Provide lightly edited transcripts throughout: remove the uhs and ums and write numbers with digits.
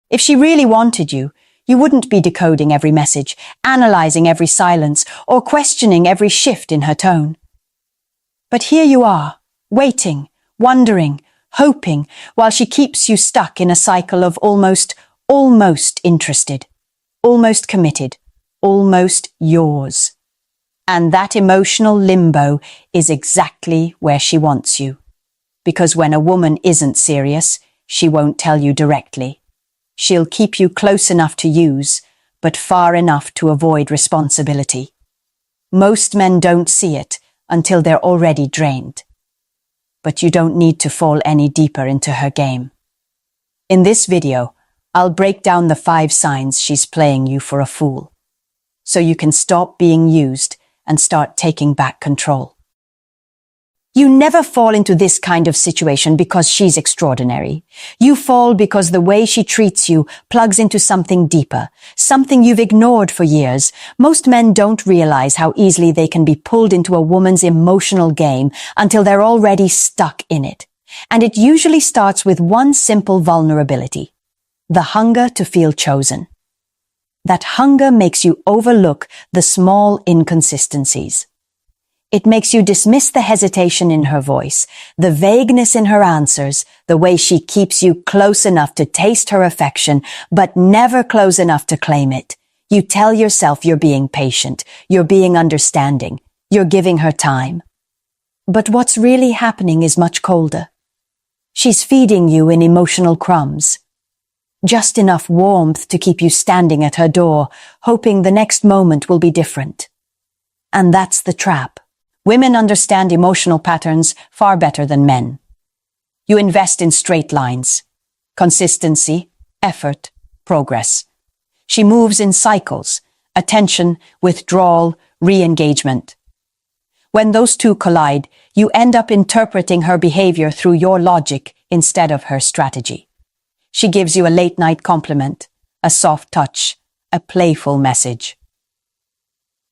If she really wanted you, you wouldn't be decoding every message, analyzing every silence, or questioning every shift in her tone. But here you are, waiting, wondering, hoping, while she keeps you stuck in a cycle of almost interested, almost committed, almost yours. And that emotional limbo is exactly where she wants you. Because when a woman isn't serious, she won't tell you directly. She'll keep you close enough to use, but far enough to avoid responsibility. Most men don't see it until they're already drained. But you don't need to fall any deeper into her game. In this video, I'll break down the 5 signs she's playing you for a fool, so you can stop being used and start taking back control. You never fall into this kind of situation because she's extraordinary. You fall because the way she treats you plugs into something deeper, something you've ignored for years. Most men don't realize how easily they can be pulled into a woman's emotional game until they're already stuck in it. And it usually starts with one simple vulnerability: the hunger to feel chosen. That hunger makes you overlook the small inconsistencies. It makes you dismiss the hesitation in her voice, the vagueness in her answers, the way she keeps you close enough to taste her affection, but never close enough to claim it. You tell yourself you're being patient, you're being understanding, you're giving her time. But what's really happening is much colder. She's feeding you in emotional crumbs. Just enough warmth to keep you standing at her door, hoping the next moment will be different. And that's the trap. Women understand emotional patterns far better than men. You invest in straight lines: consistency, effort, progress. She moves in cycles: attention, withdrawal, re-engagement. When those two collide, you end up interpreting her behavior through your logic instead of her strategy. She gives you a late-night compliment, a soft touch, a playful message.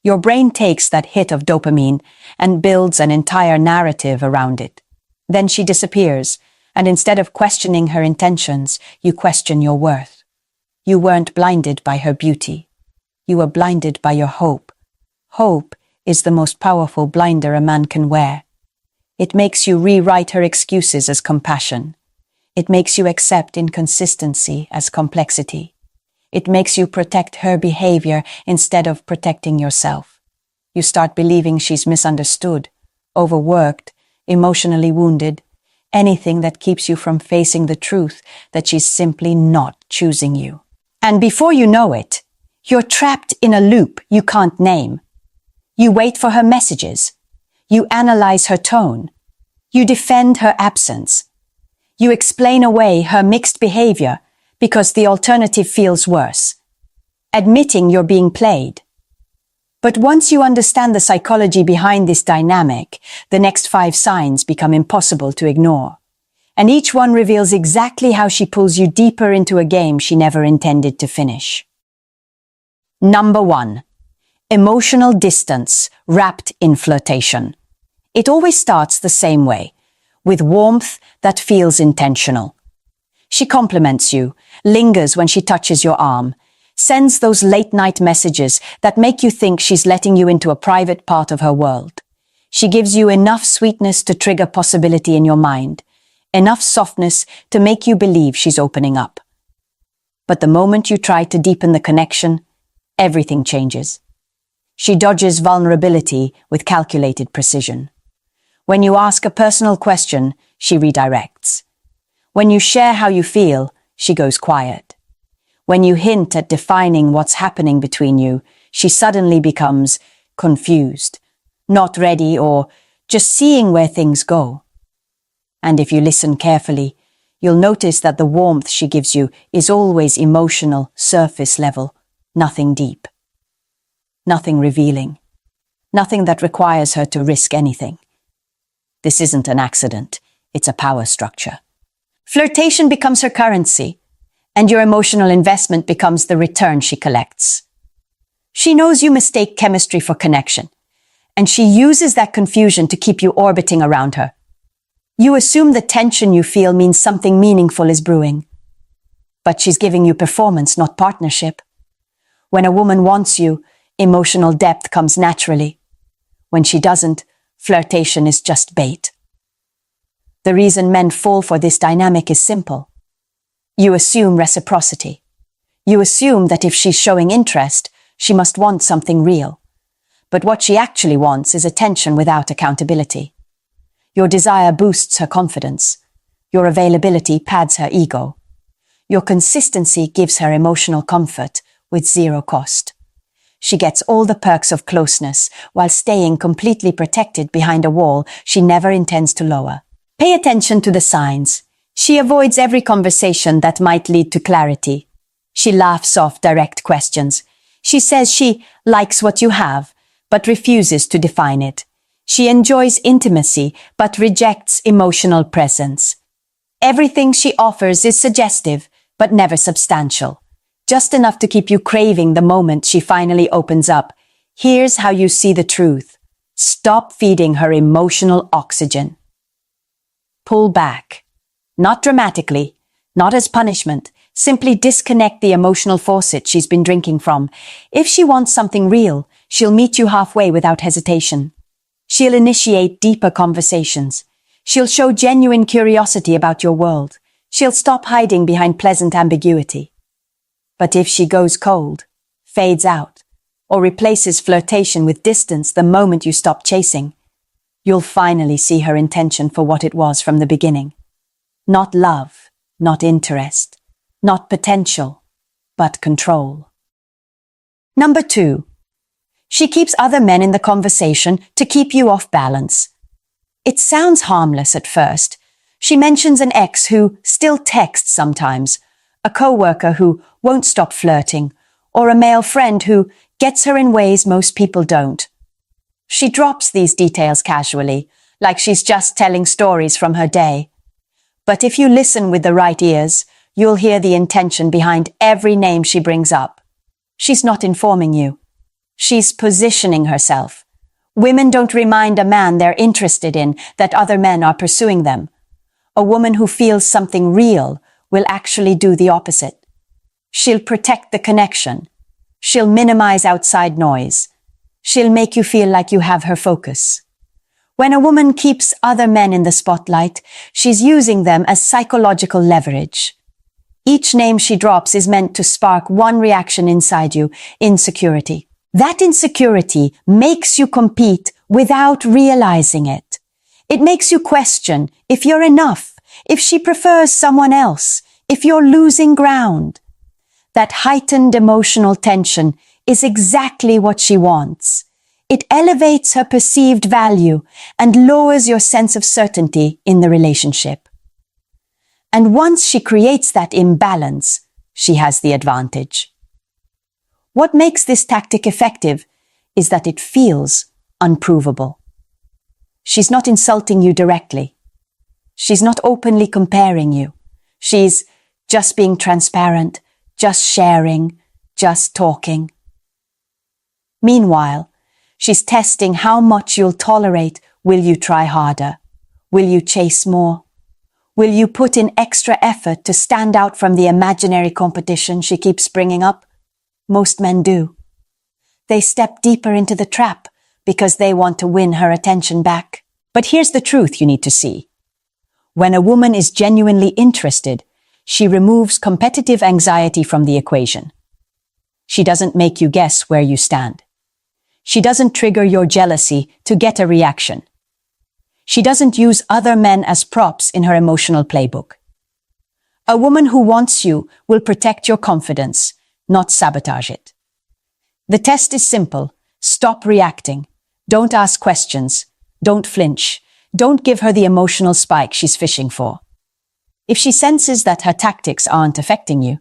Your brain takes that hit of dopamine and builds an entire narrative around it. Then she disappears, and instead of questioning her intentions, you question your worth. You weren't blinded by her beauty. You were blinded by your hope. Hope is the most powerful blinder a man can wear. It makes you rewrite her excuses as compassion. It makes you accept inconsistency as complexity. It makes you protect her behavior instead of protecting yourself. You start believing she's misunderstood, overworked, emotionally wounded, anything that keeps you from facing the truth that she's simply not choosing you. And before you know it, you're trapped in a loop you can't name. You wait for her messages. You analyze her tone. You defend her absence. You explain away her mixed behavior because the alternative feels worse, admitting you're being played. But once you understand the psychology behind this dynamic, the next 5 signs become impossible to ignore. And each one reveals exactly how she pulls you deeper into a game she never intended to finish. Number 1. Emotional distance wrapped in flirtation. It always starts the same way, with warmth that feels intentional. She compliments you, lingers when she touches your arm, sends those late-night messages that make you think she's letting you into a private part of her world. She gives you enough sweetness to trigger possibility in your mind, enough softness to make you believe she's opening up. But the moment you try to deepen the connection, everything changes. She dodges vulnerability with calculated precision. When you ask a personal question, she redirects. When you share how you feel, she goes quiet. When you hint at defining what's happening between you, she suddenly becomes confused, not ready, or just seeing where things go. And if you listen carefully, you'll notice that the warmth she gives you is always emotional, surface level, nothing deep. Nothing revealing. Nothing that requires her to risk anything. This isn't an accident, it's a power structure. Flirtation becomes her currency, and your emotional investment becomes the return she collects. She knows you mistake chemistry for connection, and she uses that confusion to keep you orbiting around her. You assume the tension you feel means something meaningful is brewing. but she's giving you performance, not partnership. When a woman wants you, emotional depth comes naturally. When she doesn't, flirtation is just bait. The reason men fall for this dynamic is simple. You assume reciprocity. You assume that if she's showing interest, she must want something real. But what she actually wants is attention without accountability. Your desire boosts her confidence. Your availability pads her ego. Your consistency gives her emotional comfort with zero cost. She gets all the perks of closeness while staying completely protected behind a wall she never intends to lower. Pay attention to the signs. She avoids every conversation that might lead to clarity. She laughs off direct questions. She says she likes what you have, but refuses to define it. She enjoys intimacy, but rejects emotional presence. Everything she offers is suggestive, but never substantial. Just enough to keep you craving the moment she finally opens up. Here's how you see the truth. Stop feeding her emotional oxygen. Pull back. Not dramatically, not as punishment. Simply disconnect the emotional faucet she's been drinking from. If she wants something real, she'll meet you halfway without hesitation. She'll initiate deeper conversations. She'll show genuine curiosity about your world. She'll stop hiding behind pleasant ambiguity. But if she goes cold, fades out, or replaces flirtation with distance the moment you stop chasing, you'll finally see her intention for what it was from the beginning. Not love, not interest, not potential, but control. Number 2. She keeps other men in the conversation to keep you off balance. It sounds harmless at first. She mentions an ex who still texts sometimes, a coworker who won't stop flirting, or a male friend who gets her in ways most people don't. She drops these details casually, like she's just telling stories from her day. But if you listen with the right ears, you'll hear the intention behind every name she brings up. She's not informing you. She's positioning herself. Women don't remind a man they're interested in that other men are pursuing them. A woman who feels something real will actually do the opposite. She'll protect the connection. She'll minimize outside noise. She'll make you feel like you have her focus. When a woman keeps other men in the spotlight, she's using them as psychological leverage. Each name she drops is meant to spark one reaction inside you: insecurity. That insecurity makes you compete without realizing it. It makes you question if you're enough, if she prefers someone else, if you're losing ground. That heightened emotional tension is exactly what she wants. It elevates her perceived value and lowers your sense of certainty in the relationship. And once she creates that imbalance, she has the advantage. What makes this tactic effective is that it feels unprovable. She's not insulting you directly. She's not openly comparing you. She's just being transparent, just sharing, just talking. Meanwhile, she's testing how much you'll tolerate. Will you try harder? Will you chase more? Will you put in extra effort to stand out from the imaginary competition she keeps bringing up? Most men do. They step deeper into the trap because they want to win her attention back. But here's the truth you need to see. When a woman is genuinely interested, she removes competitive anxiety from the equation. She doesn't make you guess where you stand. She doesn't trigger your jealousy to get a reaction. She doesn't use other men as props in her emotional playbook. A woman who wants you will protect your confidence, not sabotage it. The test is simple. Stop reacting. Don't ask questions. Don't flinch. Don't give her the emotional spike she's fishing for. If she senses that her tactics aren't affecting you,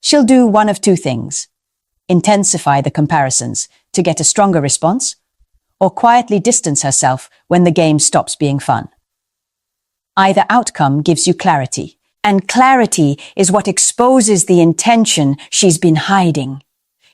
she'll do one of two things: intensify the comparisons to get a stronger response, or quietly distance herself when the game stops being fun. Either outcome gives you clarity, and clarity is what exposes the intention she's been hiding.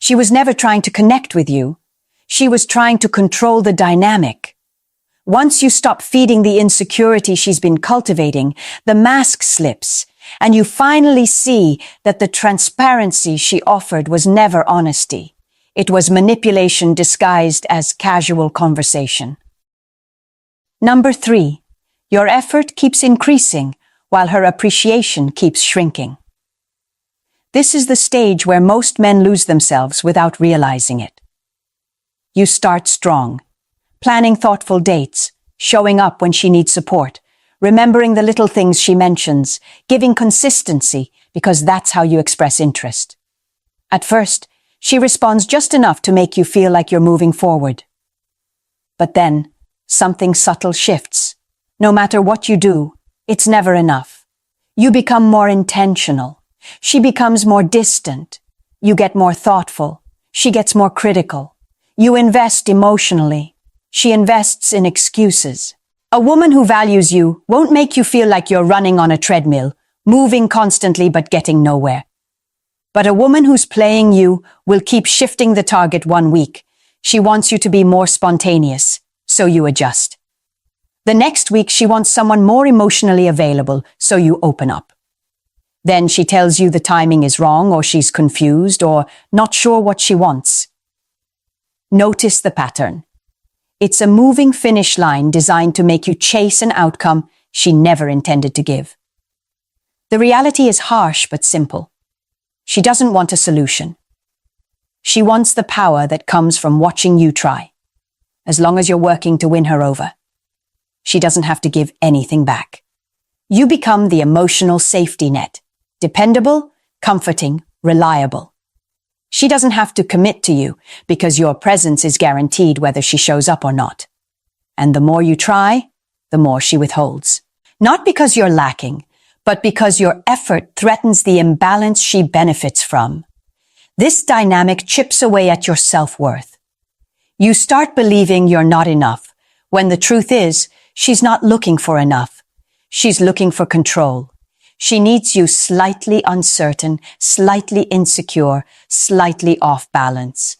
She was never trying to connect with you. She was trying to control the dynamic. Once you stop feeding the insecurity she's been cultivating, the mask slips, and you finally see that the transparency she offered was never honesty. It was manipulation disguised as casual conversation. Number 3, your effort keeps increasing while her appreciation keeps shrinking. This is the stage where most men lose themselves without realizing it. You start strong, planning thoughtful dates, showing up when she needs support, remembering the little things she mentions, giving consistency because that's how you express interest. At first, she responds just enough to make you feel like you're moving forward. But then, something subtle shifts. No matter what you do, it's never enough. You become more intentional. She becomes more distant. You get more thoughtful. She gets more critical. You invest emotionally. She invests in excuses. A woman who values you won't make you feel like you're running on a treadmill, moving constantly but getting nowhere. But a woman who's playing you will keep shifting the target 1 week. She wants you to be more spontaneous, so you adjust. The next week she wants someone more emotionally available, so you open up. Then she tells you the timing is wrong, or she's confused, or not sure what she wants. Notice the pattern. It's a moving finish line designed to make you chase an outcome she never intended to give. The reality is harsh but simple. She doesn't want a solution. She wants the power that comes from watching you try, as long as you're working to win her over. She doesn't have to give anything back. You become the emotional safety net, dependable, comforting, reliable. She doesn't have to commit to you because your presence is guaranteed whether she shows up or not. And the more you try, the more she withholds. Not because you're lacking, but because your effort threatens the imbalance she benefits from. This dynamic chips away at your self-worth. You start believing you're not enough, when the truth is, she's not looking for enough. She's looking for control. She needs you slightly uncertain, slightly insecure, slightly off balance.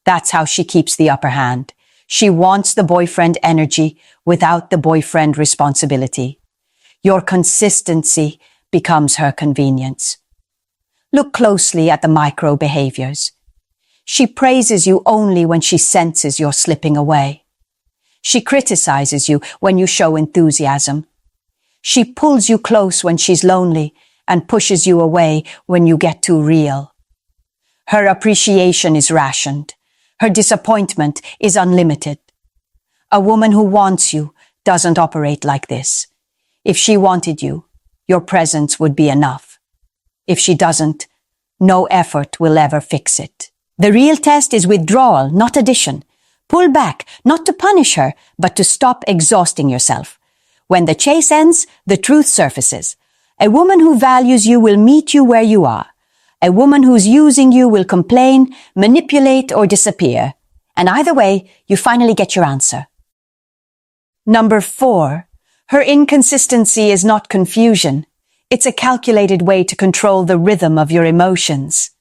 That's how she keeps the upper hand. She wants the boyfriend energy without the boyfriend responsibility. Your consistency becomes her convenience. Look closely at the micro behaviors. She praises you only when she senses you're slipping away. She criticizes you when you show enthusiasm. She pulls you close when she's lonely and pushes you away when you get too real. Her appreciation is rationed. Her disappointment is unlimited. A woman who wants you doesn't operate like this. If she wanted you, your presence would be enough. If she doesn't, no effort will ever fix it. The real test is withdrawal, not addition. Pull back, not to punish her, but to stop exhausting yourself. When the chase ends, the truth surfaces. A woman who values you will meet you where you are. A woman who's using you will complain, manipulate, or disappear. And either way, you finally get your answer. Number 4. Her inconsistency is not confusion. It's a calculated way to control the rhythm of your emotions.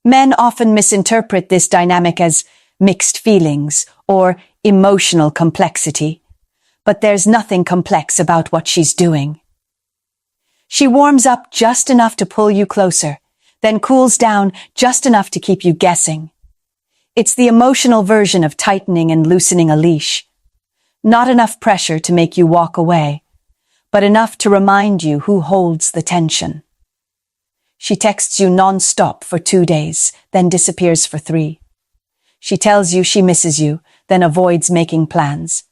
Men often misinterpret this dynamic as mixed feelings or emotional complexity. But there's nothing complex about what she's doing. She warms up just enough to pull you closer, then cools down just enough to keep you guessing. It's the emotional version of tightening and loosening a leash. Not enough pressure to make you walk away, but enough to remind you who holds the tension. She texts you non-stop for 2 days, then disappears for 3. She tells you she misses you, then avoids making plans.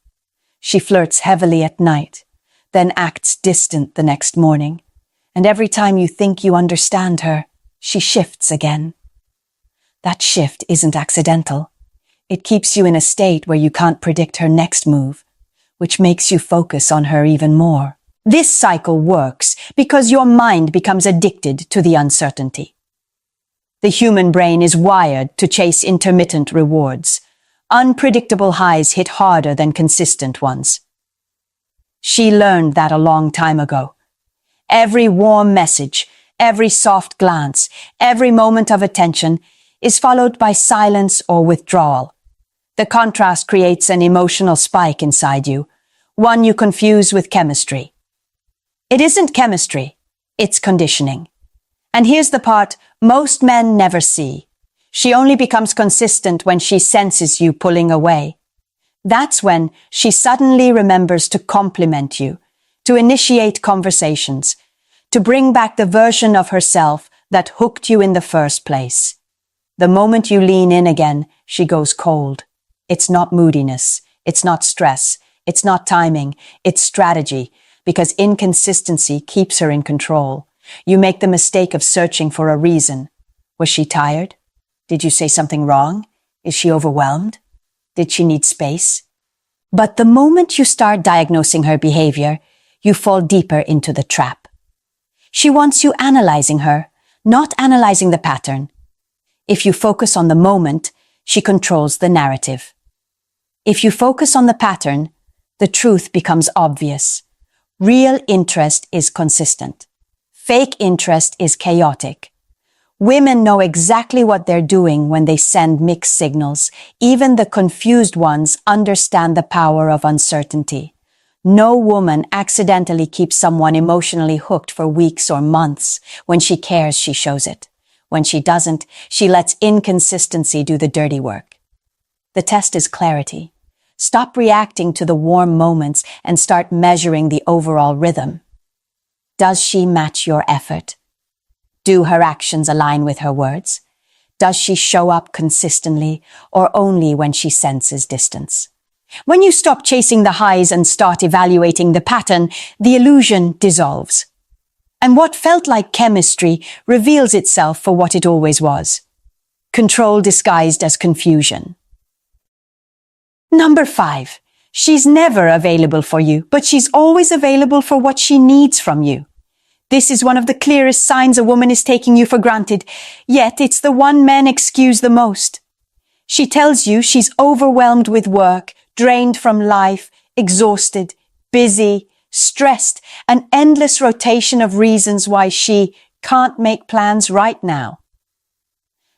She flirts heavily at night, then acts distant the next morning. And every time you think you understand her, she shifts again. That shift isn't accidental. It keeps you in a state where you can't predict her next move, which makes you focus on her even more. This cycle works because your mind becomes addicted to the uncertainty. The human brain is wired to chase intermittent rewards. Unpredictable highs hit harder than consistent ones. She learned that a long time ago. Every warm message, every soft glance, every moment of attention is followed by silence or withdrawal. The contrast creates an emotional spike inside you, one you confuse with chemistry. It isn't chemistry, It's conditioning. And here's the part most men never see. She only becomes consistent when she senses you pulling away. That's when she suddenly remembers to compliment you, to initiate conversations, to bring back the version of herself that hooked you in the first place. The moment you lean in again, she goes cold. It's not moodiness. It's not stress. It's not timing. It's strategy, because inconsistency keeps her in control. You make the mistake of searching for a reason. Was she tired? Did you say something wrong? Is she overwhelmed? Did she need space? But the moment you start diagnosing her behavior, you fall deeper into the trap. She wants you analyzing her, not analyzing the pattern. If you focus on the moment, she controls the narrative. If you focus on the pattern, the truth becomes obvious. Real interest is consistent. Fake interest is chaotic. Women know exactly what they're doing when they send mixed signals. Even the confused ones understand the power of uncertainty. No woman accidentally keeps someone emotionally hooked for weeks or months. When she cares, she shows it. When she doesn't, she lets inconsistency do the dirty work. The test is clarity. Stop reacting to the warm moments and start measuring the overall rhythm. Does she match your effort? Do her actions align with her words? Does she show up consistently or only when she senses distance? When you stop chasing the highs and start evaluating the pattern, the illusion dissolves. And what felt like chemistry reveals itself for what it always was. Control disguised as confusion. Number 5. She's never available for you, but she's always available for what she needs from you. This is one of the clearest signs a woman is taking you for granted, yet it's the one men excuse the most. She tells you she's overwhelmed with work, drained from life, exhausted, busy, stressed, an endless rotation of reasons why she can't make plans right now.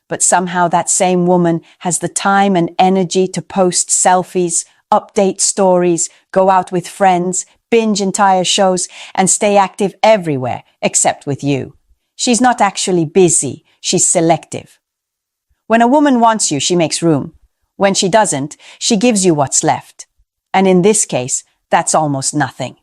But somehow that same woman has the time and energy to post selfies, update stories, go out with friends, binge entire shows, and stay active everywhere except with you. She's not actually busy, she's selective. When a woman wants you, she makes room. When she doesn't, she gives you what's left. And in this case, that's almost nothing.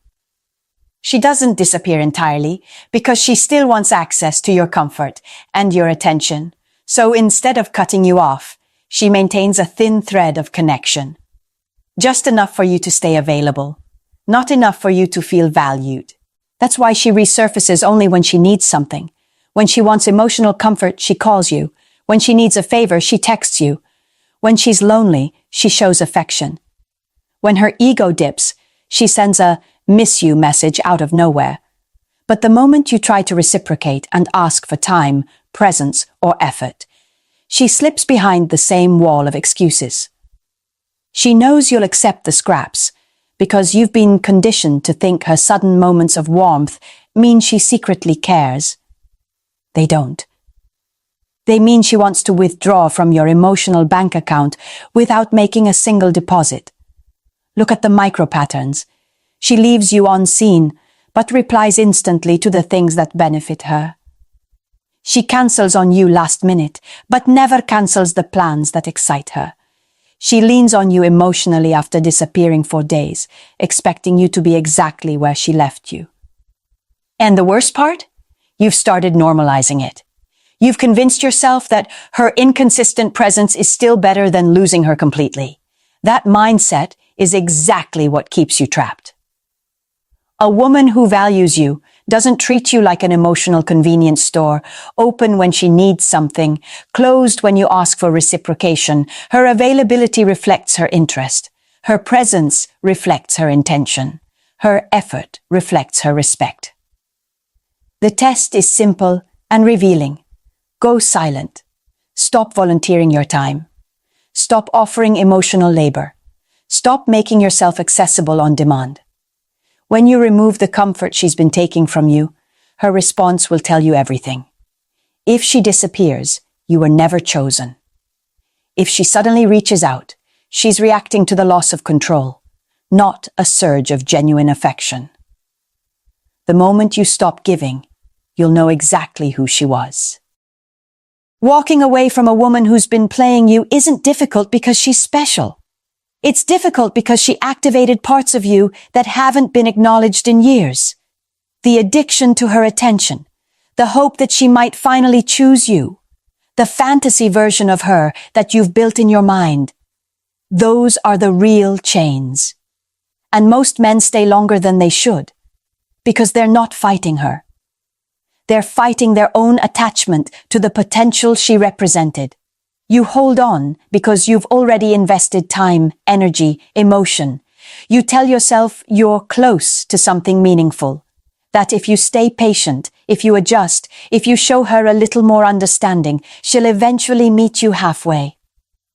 She doesn't disappear entirely because she still wants access to your comfort and your attention. So instead of cutting you off, she maintains a thin thread of connection. Just enough for you to stay available. Not enough for you to feel valued. That's why she resurfaces only when she needs something. When she wants emotional comfort, she calls you. When she needs a favor, she texts you. When she's lonely, she shows affection. When her ego dips, she sends a miss you message out of nowhere. But the moment you try to reciprocate and ask for time, presence, or effort, she slips behind the same wall of excuses. She knows you'll accept the scraps, because you've been conditioned to think her sudden moments of warmth mean she secretly cares. They don't. They mean she wants to withdraw from your emotional bank account without making a single deposit. Look at the micro patterns. She leaves you unseen, but replies instantly to the things that benefit her. She cancels on you last minute, but never cancels the plans that excite her. She leans on you emotionally after disappearing for days, expecting you to be exactly where she left you. And the worst part? You've started normalizing it. You've convinced yourself that her inconsistent presence is still better than losing her completely. That mindset is exactly what keeps you trapped. A woman who values you doesn't treat you like an emotional convenience store, open when she needs something, closed when you ask for reciprocation. Her availability reflects her interest. Her presence reflects her intention. Her effort reflects her respect. The test is simple and revealing. Go silent. Stop volunteering your time. Stop offering emotional labor. Stop making yourself accessible on demand. When you remove the comfort she's been taking from you, her response will tell you everything. If she disappears, you were never chosen. If she suddenly reaches out, she's reacting to the loss of control, not a surge of genuine affection. The moment you stop giving, you'll know exactly who she was. Walking away from a woman who's been playing you isn't difficult because she's special. It's difficult because she activated parts of you that haven't been acknowledged in years. The addiction to her attention, the hope that she might finally choose you, the fantasy version of her that you've built in your mind. Those are the real chains. And most men stay longer than they should, because they're not fighting her. They're fighting their own attachment to the potential she represented. You hold on because you've already invested time, energy, emotion. You tell yourself you're close to something meaningful, that if you stay patient, if you adjust, if you show her a little more understanding, she'll eventually meet you halfway.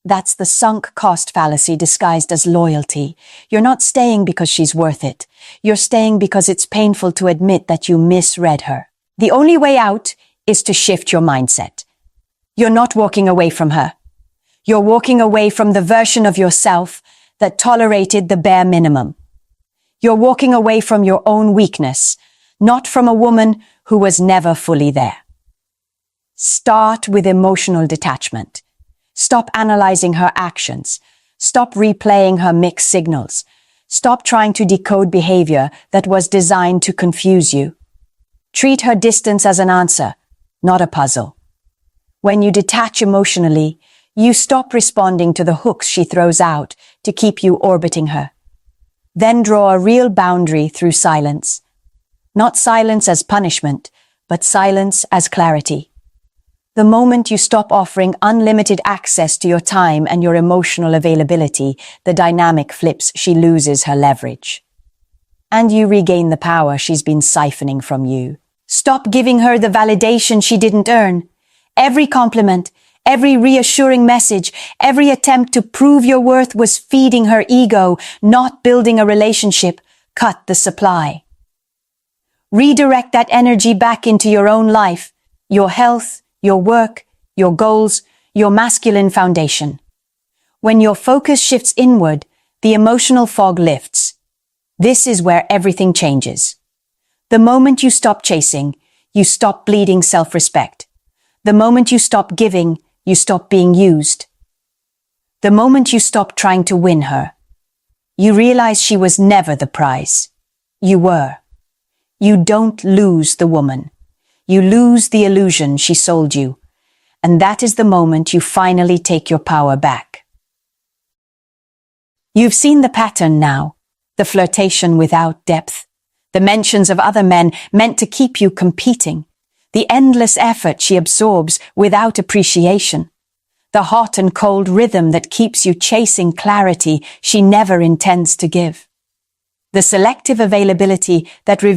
That's the sunk cost fallacy disguised as loyalty. You're not staying because she's worth it. You're staying because it's painful to admit that you misread her. The only way out is to shift your mindset. You're not walking away from her. You're walking away from the version of yourself that tolerated the bare minimum. You're walking away from your own weakness, not from a woman who was never fully there. Start with emotional detachment. Stop analyzing her actions. Stop replaying her mixed signals. Stop trying to decode behavior that was designed to confuse you. Treat her distance as an answer, not a puzzle. When you detach emotionally, you stop responding to the hooks she throws out to keep you orbiting her. Then draw a real boundary through silence. Not silence as punishment, but silence as clarity. The moment you stop offering unlimited access to your time and your emotional availability, the dynamic flips. She loses her leverage. And you regain the power she's been siphoning from you. Stop giving her the validation she didn't earn. Every compliment, every reassuring message, every attempt to prove your worth was feeding her ego, not building a relationship. Cut the supply. Redirect that energy back into your own life, your health, your work, your goals, your masculine foundation. When your focus shifts inward, the emotional fog lifts. This is where everything changes. The moment you stop chasing, you stop bleeding self-respect. The moment you stop giving, you stop being used. The moment you stop trying to win her, you realize she was never the prize. You were. You don't lose the woman. You lose the illusion she sold you. And that is the moment you finally take your power back. You've seen the pattern now, the flirtation without depth, the mentions of other men meant to keep you competing, the endless effort she absorbs without appreciation, the hot and cold rhythm that keeps you chasing clarity she never intends to give, the selective availability that reveals